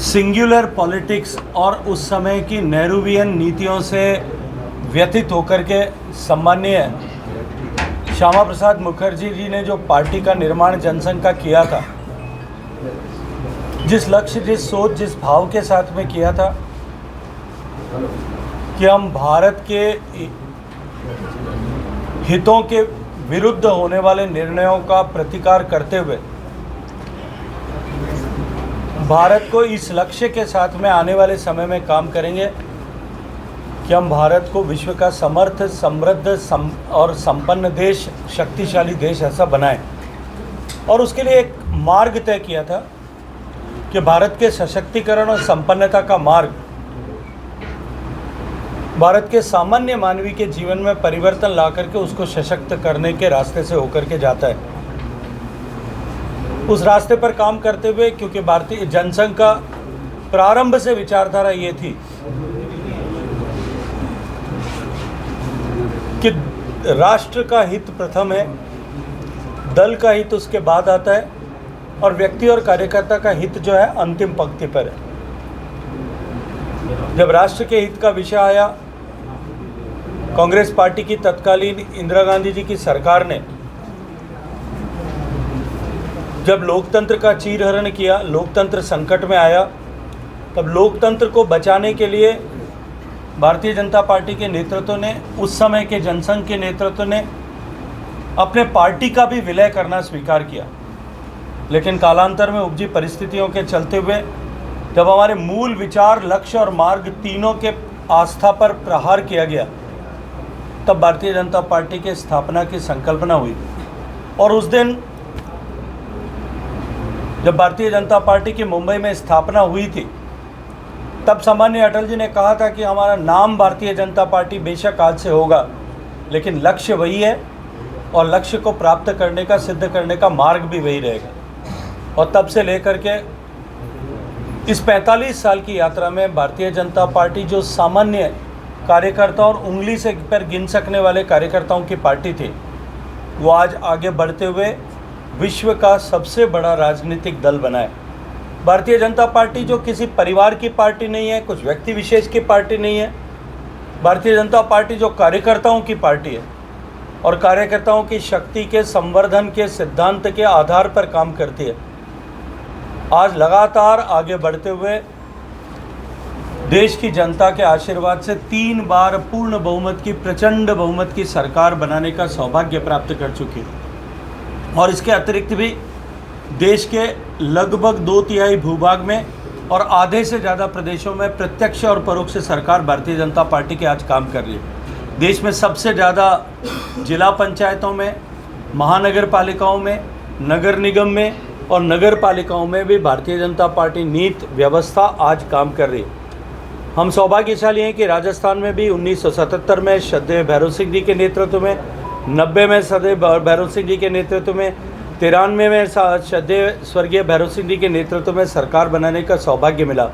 Singular politics और उस समय की नेहरूवियन नीतियों से व्यथित होकर के सम्माननीय श्यामा प्रसाद मुखर्जी जी ने जो पार्टी का निर्माण जनसंघ का किया था, जिस लक्ष्य, जिस सोच, जिस भाव के साथ में किया था कि हम भारत के हितों के विरुद्ध होने वाले निर्णयों का प्रतिकार करते हुए भारत को इस लक्ष्य के साथ में आने वाले समय में काम करेंगे कि हम भारत को विश्व का समर्थ, समृद्ध और संपन्न देश, शक्तिशाली देश ऐसा बनाएं। और उसके लिए एक मार्ग तय किया था कि भारत के सशक्तिकरण और संपन्नता का मार्ग भारत के सामान्य मानवी के जीवन में परिवर्तन ला करके उसको सशक्त करने के रास्ते से होकर के जाता है। उस रास्ते पर काम करते हुए, क्योंकि भारतीय जनसंघ का प्रारंभ से विचारधारा ये थी कि राष्ट्र का हित प्रथम है, दल का हित उसके बाद आता है और व्यक्ति और कार्यकर्ता का हित जो है अंतिम पंक्ति पर है। जब राष्ट्र के हित का विषय आया, कांग्रेस पार्टी की तत्कालीन इंदिरा गांधी जी की सरकार ने जब लोकतंत्र का चीरहरण किया, लोकतंत्र संकट में आया, तब लोकतंत्र को बचाने के लिए भारतीय जनता पार्टी के नेतृत्व ने, उस समय के जनसंघ के नेतृत्व ने अपने पार्टी का भी विलय करना स्वीकार किया। लेकिन कालांतर में उपजी परिस्थितियों के चलते हुए जब हमारे मूल विचार, लक्ष्य और मार्ग तीनों के आस्था पर प्रहार किया गया, तब भारतीय जनता पार्टी के स्थापना की संकल्पना हुई। और उस दिन जब भारतीय जनता पार्टी की मुंबई में स्थापना हुई थी, तब सम्माननीय अटल जी ने कहा था कि हमारा नाम भारतीय जनता पार्टी बेशक आज से होगा, लेकिन लक्ष्य वही है और लक्ष्य को प्राप्त करने का, सिद्ध करने का मार्ग भी वही रहेगा। और तब से लेकर के इस 45 साल की यात्रा में भारतीय जनता पार्टी जो सामान्य कार्यकर्ता और उंगली से पर गिन सकने वाले कार्यकर्ताओं की पार्टी थी, वो आज आगे बढ़ते हुए विश्व का सबसे बड़ा राजनीतिक दल बना है। भारतीय जनता पार्टी जो किसी परिवार की पार्टी नहीं है, कुछ व्यक्ति विशेष की पार्टी नहीं है। भारतीय जनता पार्टी जो कार्यकर्ताओं की पार्टी है और कार्यकर्ताओं की शक्ति के संवर्धन के सिद्धांत के आधार पर काम करती है। आज लगातार आगे बढ़ते हुए देश की जनता के आशीर्वाद से 3 बार पूर्ण बहुमत की, प्रचंड बहुमत की सरकार बनाने का सौभाग्य प्राप्त कर चुकी है। और इसके अतिरिक्त भी देश के लगभग 2/3 भूभाग में और आधे से ज़्यादा प्रदेशों में प्रत्यक्ष और परोक्ष सरकार भारतीय जनता पार्टी के आज काम कर रही है। देश में सबसे ज़्यादा जिला पंचायतों में, महानगर पालिकाओं में, नगर निगम में और नगर पालिकाओं में भी भारतीय जनता पार्टी नीति व्यवस्था आज काम कर रही है। हम सौभाग्यशाली हैं कि राजस्थान में भी 1977 में श्रद्धेय भैरव सिंह जी के नेतृत्व में, 90 में श्रद्धेय भैरव सिंह जी के नेतृत्व में, 93 में श्रद्धेय स्वर्गीय भैरव सिंह जी के नेतृत्व में सरकार बनाने का सौभाग्य मिला।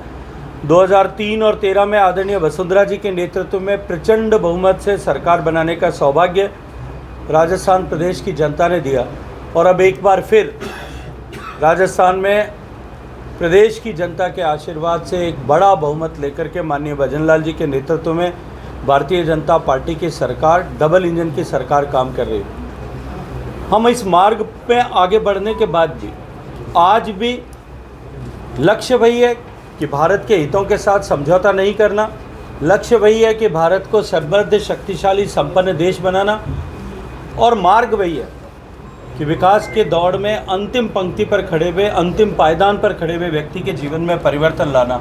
2003 और 13 में आदरणीय वसुंधरा जी के नेतृत्व में प्रचंड बहुमत से सरकार बनाने का सौभाग्य राजस्थान प्रदेश की जनता ने दिया। और अब एक बार फिर राजस्थान में प्रदेश की जनता के आशीर्वाद से एक बड़ा बहुमत लेकर के माननीय भजन लाल जी के नेतृत्व में भारतीय जनता पार्टी की सरकार, डबल इंजन की सरकार काम कर रही है। हम इस मार्ग पे आगे बढ़ने के बाद भी आज भी लक्ष्य वही है कि भारत के हितों के साथ समझौता नहीं करना। लक्ष्य वही है कि भारत को समृद्ध, शक्तिशाली, संपन्न देश बनाना। और मार्ग वही है कि विकास के दौड़ में अंतिम पंक्ति पर खड़े हुए, अंतिम पायदान पर खड़े हुए व्यक्ति के जीवन में परिवर्तन लाना।